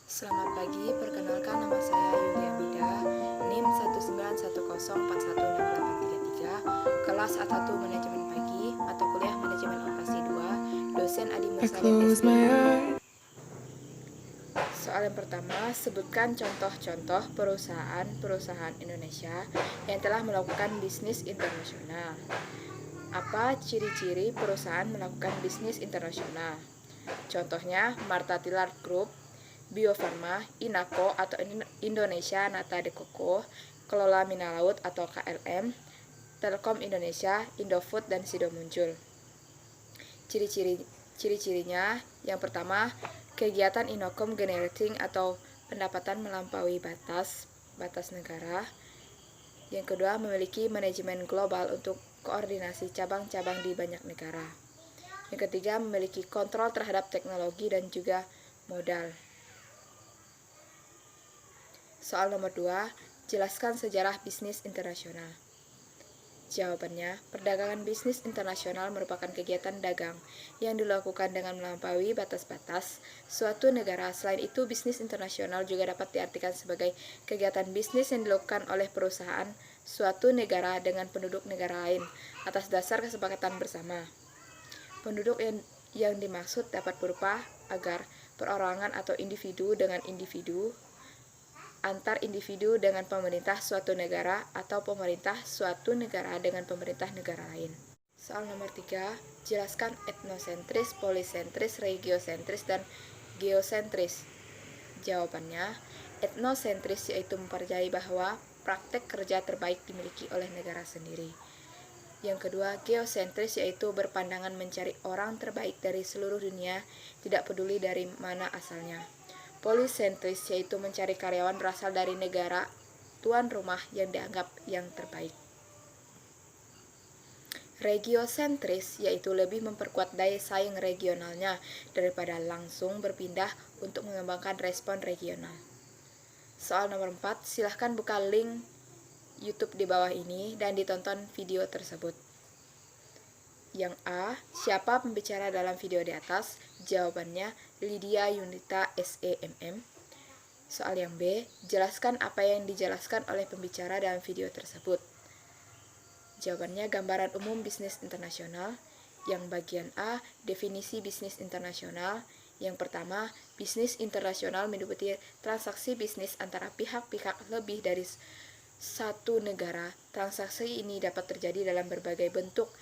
Selamat pagi, perkenalkan nama saya Yulia Mida, NIM 19104168833, kelas A1 Manajemen Pagi, mata kuliah Manajemen Operasi 2, dosen Adi Mursalin SD. Soal yang pertama, sebutkan contoh-contoh perusahaan Indonesia yang telah melakukan bisnis internasional. Apa ciri-ciri perusahaan melakukan bisnis internasional? Contohnya, Martha Tillaer Group, Bio Farma, Inaco atau Indonesia Nata de Coco, Kelola Mina Laut atau KLM, Telkom Indonesia, Indofood, dan Sido Muncul. Ciri-cirinya, yang pertama, kegiatan Inocom generating atau pendapatan melampaui batas negara. Yang kedua, memiliki manajemen global untuk koordinasi cabang-cabang di banyak negara. Yang ketiga, memiliki kontrol terhadap teknologi dan juga modal. Soal nomor 2, jelaskan sejarah bisnis internasional. Jawabannya, perdagangan bisnis internasional merupakan kegiatan dagang yang dilakukan dengan melampaui batas-batas suatu negara. Selain itu, bisnis internasional juga dapat diartikan sebagai kegiatan bisnis yang dilakukan oleh perusahaan suatu negara dengan penduduk negara lain atas dasar kesepakatan bersama. Penduduk yang dimaksud dapat berupa agar perorangan atau individu dengan individu, antar individu dengan pemerintah suatu negara, atau pemerintah suatu negara dengan pemerintah negara lain. Soal nomor 3, jelaskan etnosentris, polisentris, regiosentris, dan geosentris. Jawabannya, etnosentris yaitu mempercayai bahwa praktek kerja terbaik dimiliki oleh negara sendiri. Yang kedua, geosentris yaitu berpandangan mencari orang terbaik dari seluruh dunia, tidak peduli dari mana asalnya. Polisentris yaitu mencari karyawan berasal dari negara tuan rumah yang dianggap yang terbaik. Regiosentris yaitu lebih memperkuat daya saing regionalnya daripada langsung berpindah untuk mengembangkan respon regional. Soal nomor 4, silahkan buka link YouTube di bawah ini dan ditonton video tersebut. Yang A, siapa pembicara dalam video di atas? Jawabannya, Lydia Yunita SEMM. Soal yang B, jelaskan apa yang dijelaskan oleh pembicara dalam video tersebut. Jawabannya, gambaran umum bisnis internasional. Yang bagian A, definisi bisnis internasional. Yang pertama, bisnis internasional meliputi transaksi bisnis antara pihak-pihak lebih dari satu negara. Transaksi ini dapat terjadi dalam berbagai bentuk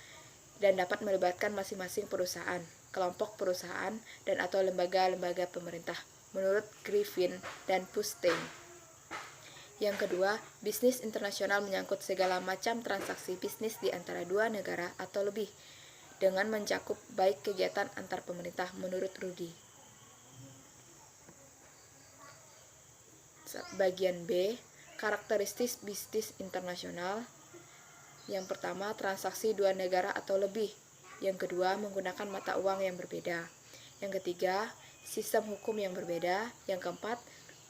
dan dapat melibatkan masing-masing perusahaan, kelompok perusahaan, dan atau lembaga-lembaga pemerintah, menurut Griffin dan Pustein. Yang kedua, bisnis internasional menyangkut segala macam transaksi bisnis di antara dua negara atau lebih, dengan mencakup baik kegiatan antar pemerintah, menurut Rudy. Bagian B, karakteristik bisnis internasional. Yang pertama, transaksi dua negara atau lebih. Yang kedua, menggunakan mata uang yang berbeda. Yang ketiga, sistem hukum yang berbeda. Yang keempat,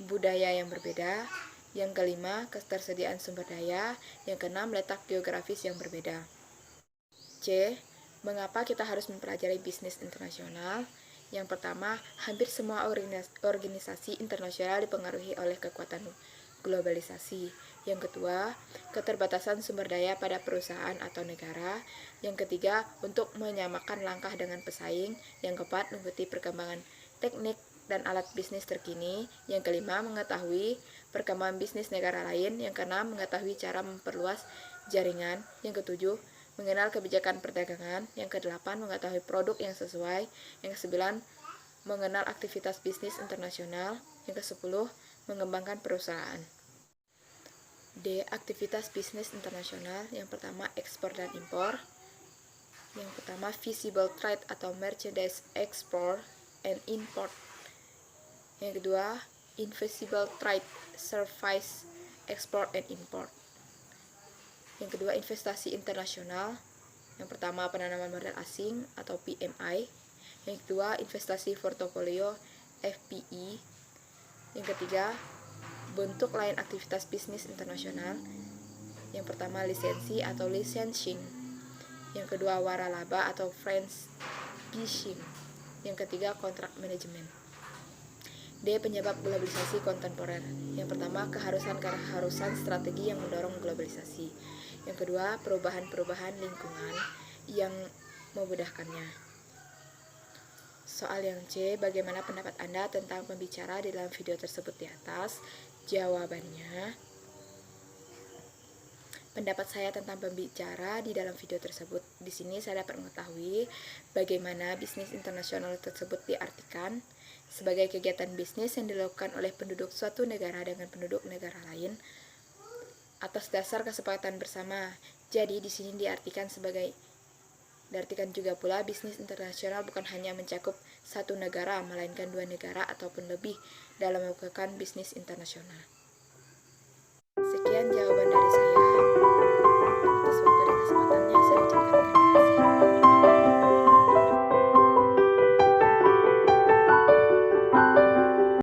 budaya yang berbeda. Yang kelima, ketersediaan sumber daya. Yang keenam, letak geografis yang berbeda. C, mengapa kita harus mempelajari bisnis internasional? Yang pertama, hampir semua organisasi internasional dipengaruhi oleh kekuatan globalisasi. Yang kedua, keterbatasan sumber daya pada perusahaan atau negara. Yang ketiga, untuk menyamakan langkah dengan pesaing. Yang keempat, mengikuti perkembangan teknik dan alat bisnis terkini. Yang kelima, mengetahui perkembangan bisnis negara lain. Yang keenam, mengetahui cara memperluas jaringan. Yang ketujuh, mengenal kebijakan perdagangan. Yang kedelapan, mengetahui produk yang sesuai. Yang kesembilan, mengenal aktivitas bisnis internasional. Yang kesepuluh, mengembangkan perusahaan. D. Aktivitas bisnis internasional. Yang pertama, ekspor dan impor. Yang pertama, visible trade atau merchandise export and import. Yang kedua, invisible trade, service export and import. Yang kedua, investasi internasional. Yang pertama, penanaman modal asing atau PMI. Yang kedua, investasi portofolio FPI. Yang ketiga, bentuk lain aktivitas bisnis internasional. Yang pertama, lisensi atau licensing. Yang kedua, waralaba atau franchise. Yang ketiga, kontrak manajemen. D. Penyebab globalisasi kontemporer. Yang pertama, keharusan strategi yang mendorong globalisasi. Yang kedua, perubahan-perubahan lingkungan yang memudahkannya. Soal yang C, bagaimana pendapat Anda tentang pembicara di dalam video tersebut di atas? Jawabannya, pendapat saya tentang pembicara di dalam video tersebut. Di sini saya dapat mengetahui bagaimana bisnis internasional tersebut diartikan sebagai kegiatan bisnis yang dilakukan oleh penduduk suatu negara dengan penduduk negara lain atas dasar kesepakatan bersama. Jadi di sini diartikan juga pula bisnis internasional bukan hanya mencakup satu negara, melainkan dua negara ataupun lebih dalam melakukan bisnis internasional. Sekian jawaban dari saya.